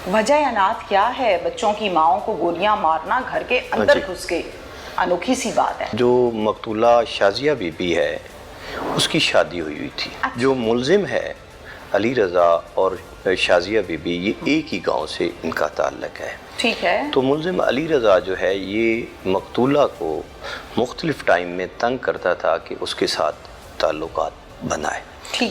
वजह अनाथ क्या है? बच्चों की माओं को गोलियां मारना घर के अंदर घुस के, अनोखी सी बात है। जो मकतूला शाजिया बीबी है उसकी शादी हुई थी। जो मुलजिम है अली रज़ा और शाजिया बीबी, ये एक ही गांव से इनका ताल्लुक है। ठीक है। तो मुलजिम अली रज़ा जो है ये मकतूला को मुख्तलिफ टाइम में तंग करता था कि उसके साथ ताल्लुकात बनाए,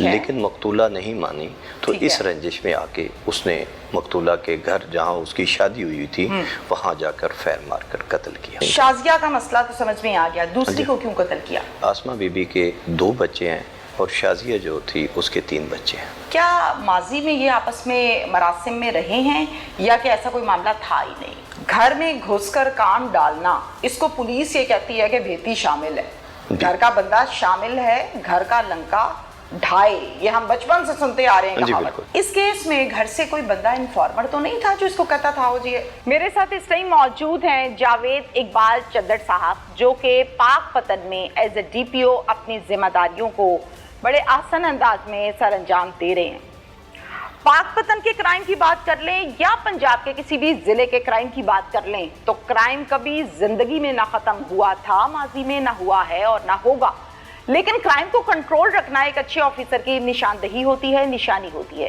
लेकिन मकतूला नहीं मानी। तो इस रंजिश में आके उसने मकतूला के घर जहाँ उसकी शादी हुई थी वहाँ जाकर फैर मारकर कत्ल किया। शाजिया का मसला तो समझ में आ गया, दूसरी को क्यों कत्ल किया? आसमा बीबी के 2 बच्चे हैं और शाजिया जो थी उसके 3 बच्चे हैं। क्या माजी में ये आपस में मरासिम में रहे हैं या कि ऐसा कोई मामला था ही नहीं? घर में घुसकर काम डालना, इसको पुलिस ये कहती है कि भेती शामिल है, घर का बंदा शामिल है, घर का लंका ढाए, ये हम बचपन से सुनते आ रहे हैं कहावत। इस केस में घर से कोई बंदा इन्फॉर्मर तो नहीं था जो इसको कहता था? हो जी, मेरे साथ इस टाइम मौजूद हैं जावेद इकबाल चद्दर साहब, जो कि पाकपतन में एज ए DPO अपनी जिम्मेदारियों को बड़े आसान अंदाज में सर अंजाम दे रहे हैं। पाकपतन के क्राइम की बात कर लें या पंजाब के किसी भी जिले के क्राइम की बात कर लें, तो क्राइम कभी जिंदगी में ना खत्म हुआ था, माजी में ना हुआ है और ना होगा। लेकिन क्राइम को कंट्रोल रखना एक अच्छे ऑफिसर की निशानदेही होती है, निशानी होती है।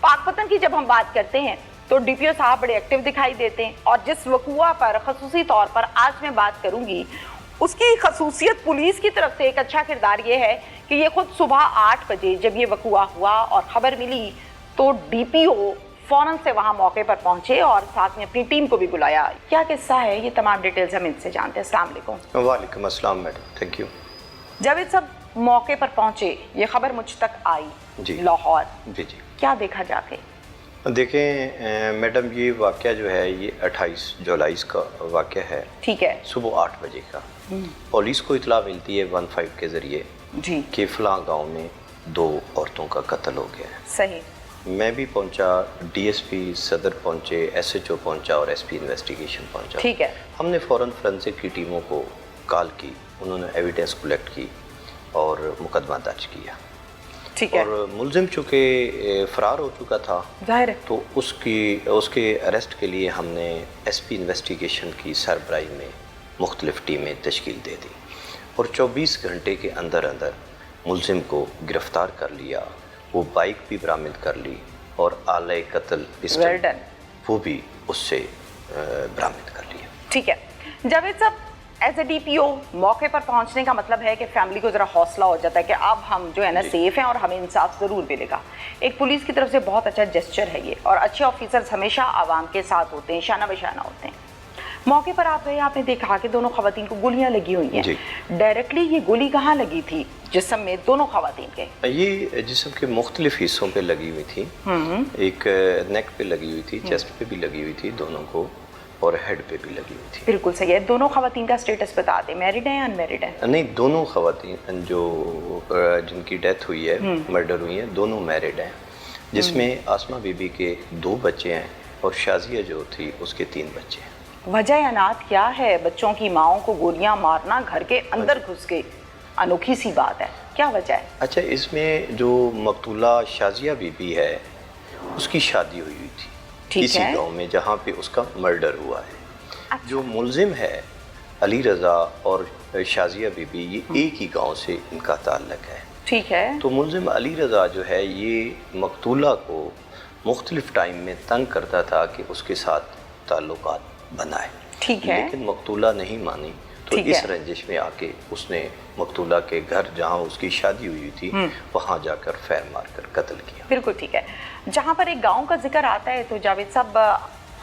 पाकपतन की जब हम बात करते हैं तो DPO साहब बड़े एक्टिव दिखाई देते हैं, और जिस वकूआ पर खसूसी तौर पर आज मैं बात करूंगी उसकी खसूसियत पुलिस की तरफ से एक अच्छा किरदार ये है कि ये खुद सुबह 8 बजे जब ये वकूआ हुआ और खबर मिली तो DPO फौरन से वहां मौके पर पहुंचे और साथ में अपनी टीम को भी बुलाया। क्या किस्सा है, ये तमाम डिटेल्स हम इनसे जानते हैं। अस्सलाम वालेकुम। वालेकुम अस्सलाम मैडम, थैंक यू। जब ये सब मौके पर पहुंचे, ये खबर मुझ तक आई लाहौर, जी, क्या देखा जाके? देखें मैडम, ये वाक़या जो है ये 28 जुलाई का वाक़या है। ठीक है। सुबह 8 बजे का पुलिस को इतला मिलती है 15 के ज़रिए जी कि फ़लाँ गांव में 2 औरतों का कत्ल हो गया है। सही। मैं भी पहुंचा, DSP सदर पहुंचे, SHO पहुंचा और SP इन्वेस्टिगेशन पहुंचा। ठीक है। हमने फ़ौरन फोरेंसिक की टीमों को कॉल की, उन्होंने एविडेंस कलेक्ट की और मुकदमा दर्ज किया। ठीक है। और मुलजिम चूँकि फ़रार हो चुका था, जाहिर है, तो उसके अरेस्ट के लिए हमने SP इन्वेस्टिगेशन की सरबराही में मुख्तलिफ टीमें तश्कील दे दी और 24 घंटे के अंदर अंदर मुलजिम को गिरफ़्तार कर लिया। वो बाइक भी बरामद कर ली और आले कत्ल पिस्टल वो भी उससे बरामद कर लिया। ठीक है। जावेद साहब, एज ए DPO मौके पर पहुंचने का मतलब है कि फैमिली को ज़रा हौसला हो जाता है कि अब हम जो है ना सेफ हैं और हमें इंसाफ ज़रूर मिलेगा। एक पुलिस की तरफ से बहुत अच्छा जेस्चर है ये, और अच्छे ऑफिसर्स हमेशा आवाम के साथ होते हैं, शाना बशाना होते हैं। मौके पर आप गए, आपने देखा कि दोनों खवातीन को गोलियां लगी हुई हैं। डायरेक्टली ये गोली कहाँ लगी थी जिस्म में दोनों खवातीन के? ये जिस्म के मुख्तलिफ हिस्सों पे लगी हुई थी। एक नेक पे लगी हुई थी, चेस्ट पे भी लगी हुई थी दोनों को, और हेड पे भी लगी हुई थी। बिल्कुल सही है। दोनों खवातीन का स्टेटस बता दें, मैरिड है या अनमैरिड है? नहीं, दोनों खवातीन जो जिनकी डेथ हुई है, मर्डर हुई है, दोनों मैरिड हैं, जिसमें आसमा बीबी के 2 बच्चे हैं और शाजिया जो थी उसके 3 बच्चे हैं। वजह अनाथ क्या है? बच्चों की माओं को गोलियां मारना घर के अंदर घुस के, अनोखी सी बात है, क्या वजह है? अच्छा, इसमें जो मकतूला शाजिया बीबी है उसकी शादी हुई थी इसी गांव में जहाँ पे उसका मर्डर हुआ है। अच्छा। जो मुलजिम है अली रज़ा और शाजिया बीबी, ये एक ही गांव से इनका ताल्लुक है। ठीक है। तो मुलजिम अली रज़ा जो है ये मकतूला को मुख्तलिफ टाइम में तंग करता था कि उसके साथ ताल्लुकात बनाए। ठीक है। लेकिन मकतूला नहीं मानी, तो इस रंजिश में आके उसने मकतूला के घर जहाँ उसकी शादी हुई थी वहाँ जाकर फैर मारकर कत्ल किया। बिल्कुल ठीक है। जहाँ पर एक गांव का जिक्र आता है तो जावेद साहब,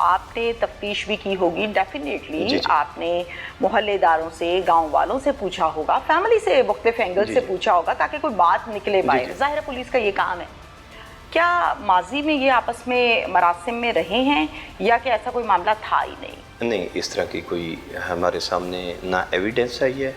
आपने तफ्तीश भी की होगी डेफिनेटली। आपने मोहल्लेदारों से, गांव वालों से पूछा होगा, फैमिली से, मुख्तलिफ एंगल से पूछा होगा ताकि कोई बात निकले बाहर। जाहिर है पुलिस का ये काम है। क्या माजी में ये आपस में मरासिम में रहे हैं या कि ऐसा कोई मामला था ही नहीं? नहीं, इस तरह की कोई हमारे सामने ना एविडेंस आई है,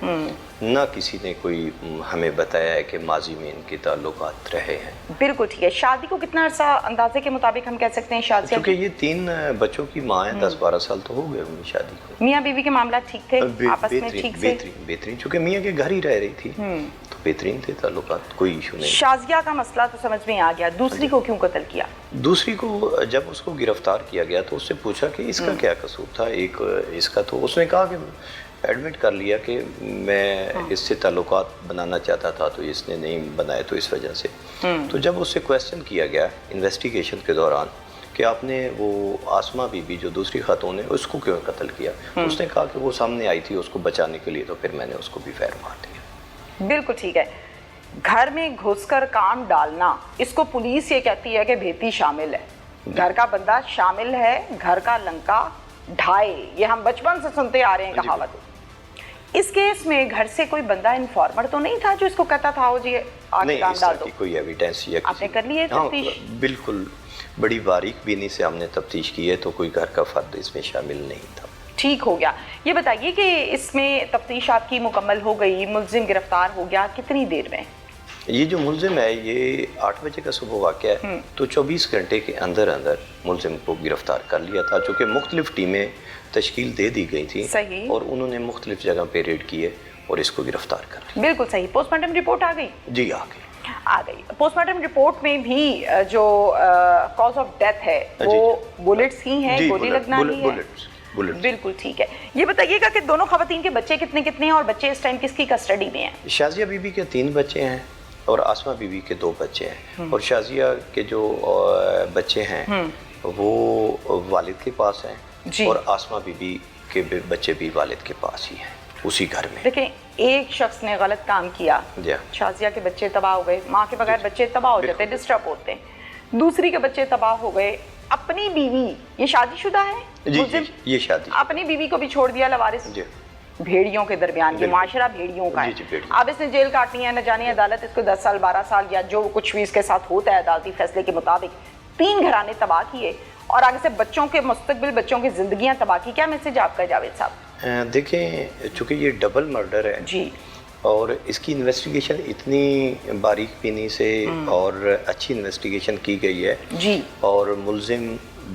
ना किसी ने कोई हमें बताया है कि माजी में इनके ताल्लुकात रहे हैं। बिल्कुल ठीक है। शादी को कितना अर्सा अंदाजे के मुताबिक हम कह सकते हैं शादी? क्योंकि ये 3 बच्चों की माँ है, 10-12 साल तो हो गए उनकी शादी को। मियाँ बीवी के मामला ठीक थे आपस में? ठीक से बेहतरीन, चूँकि मियाँ के घर ही रह रही थी तो बेहतरीन थे ताल्लुकात, कोई इशू नहीं। शाजिया का मसला तो समझ में आ गया, दूसरी को क्यों कत्ल किया? दूसरी को जब उसको गिरफ्तार किया गया तो उससे पूछा कि इसका क्या कसूर था। एक इसका तो उसने कहा कि एडमिट कर लिया कि मैं इससे ताल्लुकात बनाना चाहता था तो इसने नहीं बनाए तो इस वजह से। तो जब उससे क्वेश्चन किया गया इन्वेस्टिगेशन के दौरान कि आपने वो आसमा बीबी जो दूसरी खातून है उसको क्यों कत्ल किया, तो उसने कहा कि वो सामने आई थी उसको बचाने के लिए, तो फिर मैंने उसको भी फैर मार दिया। बिल्कुल ठीक है। घर में घुसकर काम डालना, इसको पुलिस ये कहती है कि भेती शामिल है। घर का बंदा शामिल है, घर का लंका ढाए, ये हम बचपन से सुनते आ रहे हैं कहावत। इस केस में घर से कोई बंदा इन्फॉर्मर तो नहीं था जो इसको कहता था हो जी आगे काम डाल दो? कोई एविडेंस या आपने कर ली है तफ्तीश? बिल्कुल, बड़ी बारीक बीनी से हमने तफ्तीश की है, तो कोई घर का फर्द इसमें शामिल नहीं था। ठीक हो गया। ये बताइए कि इसमें तफ्तीश आपकी मुकम्मल हो गई, मुल्जिम गिरफ्तार हो गया, कितनी देर में? ये जो मुल्जिम है ये 8 बजे का सुबह वाक़या है, तो 24 घंटे के अंदर अंदर मुल्जिम को गिरफ्तार कर लिया था, चूँकि मुख्तलिफ टीमें तश्कील दे दी गई थी। सही। और उन्होंने मुख्तलिफ जगह पे रेड किए और इसको गिरफ्तार कर लिया। बिल्कुल सही। पोस्टमार्टम रिपोर्ट आ गई? जी आ गई। पोस्टमार्टम रिपोर्ट में भी जो कॉज ऑफ डेथ है वो बुलेट्स ही हैं, गोली लगना ही है? बुलेट्स। बिल्कुल ठीक है। ये बताइएगा कि दोनों खवातीन के बच्चे कितने कितने हैं और बच्चे इस टाइम किसकी कस्टडी में हैं? शाजिया बीबी के 3 बच्चे हैं और आसमा बीबी के 2 बच्चे हैं। और शाजिया के जो बच्चे हैं वो वालिद के पास हैं और आसमा बीबी के बच्चे भी वालिद के पास ही हैं, उसी घर में। देखें, एक शख्स ने गलत काम किया, शाजिया के बच्चे तबाह हो गए, माँ के बगैर बच्चे तबाह हो जाते हैं, डिस्टर्ब होते हैं। दूसरी के बच्चे तबाह हो गए, अपनी बीवी, ये शादीशुदा है? जी, ये शादी, अपनी बीवी को भी छोड़ दिया लवारिस। भेड़ियों के दरमियान, ये माशरा भेड़ियों का है। अब इसने जेल काटनी है, न जाने अदालत इसको 10 साल 12 साल या जो कुछ भी इसके साथ होता है अदालती फैसले के मुताबिक। 3 घराने तबाह किए और आगे से बच्चों के मुस्तकबिल, बच्चों की जिंदगियां तबाह की। क्या मैसेज आपका जावेद साहब? देखें, चूँकि ये डबल मर्डर है जी, और इसकी इन्वेस्टिगेशन इतनी बारीक बीनी से और अच्छी इन्वेस्टिगेशन की गई है जी, और मुल्जिम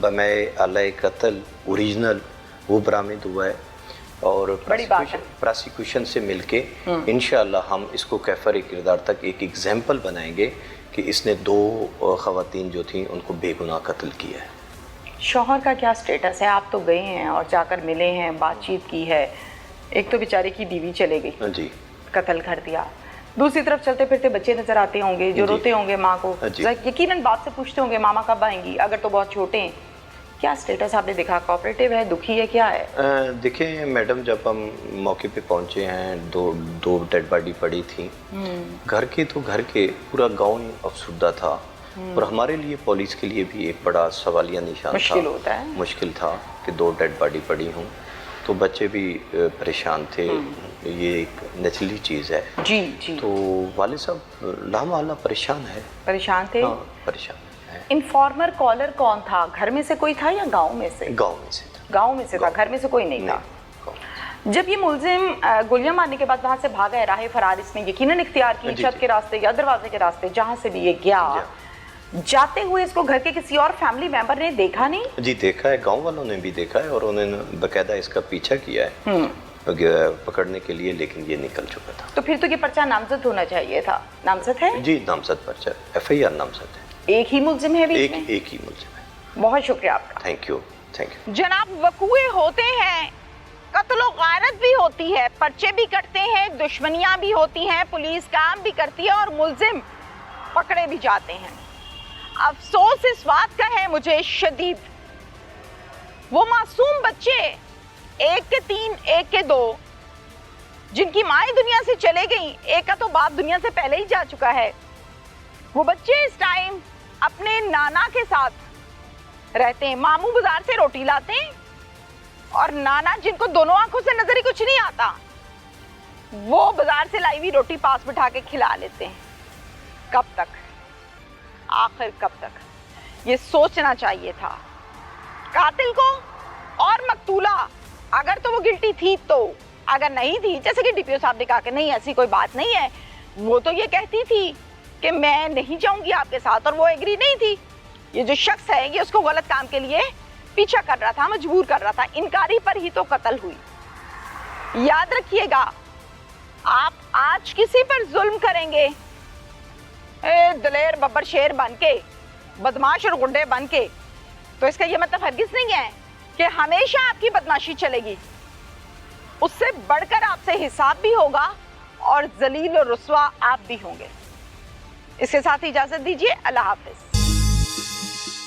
बमै आलय कत्ल ओरिजिनल वो बरामद हुआ है और प्रोसिक्यूशन से मिलके इंशाअल्लाह हम इसको कैफर किरदार तक एक एग्जाम्पल बनाएंगे कि इसने 2 खवातीन जो थी उनको बेगुनाह कत्ल किया है। शौहर का क्या स्टेटस है? आप तो गए हैं और जाकर मिले हैं, बातचीत की है। एक तो बेचारे की बीवी चले गई जी, कत्ल कर दिया, दूसरी तरफ चलते फिरते बच्चे नजर आते होंगे जो रोते होंगे माँ को, यकीनन बाप से पूछते होंगे मामा कब आएंगी, अगर तो बहुत छोटे हैं। क्या स्टेटस आपने देखा? कोऑपरेटिव है, दुखी है, क्या है? देखिए मैडम, जब हम मौके पे पहुंचे हैं, दो डेड बॉडी पड़ी थी घर के, तो घर के पूरा गांव अफसुर्दा था और हमारे लिए, पुलिस के लिए भी एक बड़ा सवालिया निशान था, मुश्किल था कि 2 डेड बॉडी पड़ी हूँ, तो बच्चे भी परेशान थे। ये एक नेचुरली चीज़ है जी जी। तो वालिद साहब लामाला परेशान थे? हाँ, परेशान। इन्फॉर्मर कॉलर कौन था? घर में से कोई था या गांव में से? गांव में से था। गांव में से था, घर में से कोई नहीं था। जब ये मुल्जिम गोलियां मारने के बाद वहां से भागा है, राह फरार इसने यकीनन इख्तियार की, छत के रास्ते या दरवाजे के रास्ते, जहां से भी ये गया, जाते हुए इसको घर के किसी और फैमिली मेंबर ने देखा नहीं? जी देखा है, गांव वालों ने भी देखा है और उन्होंने बकायदा इसका पीछा किया है पकड़ने के लिए, लेकिन ये निकल चुका था। तो फिर तो ये पर्चा नामजद होना चाहिए था। नामजद है? जी, नामजद पर्चा, FIR नामजद है। एक ही मुल्जिम है बीच में? एक ही मुल्जिम है। बहुत शुक्रिया आपका। Thank you. जनाब, वकूए होते हैं, कत्लो गारत भी होती है, पर्चे भी कटते हैं, दुश्मनियां भी होती हैं, पुलिस काम भी करती है और मुल्जिम पकड़े भी जाते हैं। अफसोस इस बात का है मुझे शदीद, वो मासूम बच्चे, एक के 3 एक के 2, जिनकी माँ दुनिया से चले गई, एक का तो बाप दुनिया से पहले ही जा चुका है, वो बच्चे इस टाइम अपने नाना के साथ रहते हैं। मामू बाजार से रोटी लाते हैं और नाना, जिनको दोनों आंखों से नजर ही कुछ नहीं आता, वो बाजार से लाई हुई रोटी पास बिठा के खिला लेते हैं। कब तक? आखिर कब तक? ये सोचना चाहिए था। कातिल को और मकतूला, अगर तो वो गिल्टी थी तो, अगर नहीं थी, जैसे कि DPO साहब ने कहा कि नहीं ऐसी कोई बात नहीं है, वो तो ये कहती थी कि मैं नहीं जाऊंगी आपके साथ, और वो एग्री नहीं थी। ये जो शख्स है ये उसको गलत काम के लिए पीछा कर रहा था, मजबूर कर रहा था, इनकारी पर ही तो कत्ल हुई। याद रखिएगा, आप आज किसी पर जुल्म करेंगे दलेर बब्बर शेर बन के, बदमाश और गुंडे बन के, तो इसका ये मतलब हरगिज नहीं है कि हमेशा आपकी बदमाशी चलेगी। उससे बढ़कर आपसे हिसाब भी होगा और जलील और रुस्वा आप भी होंगे। इसके साथ इजाजत दीजिए, अल्लाह हाफिज।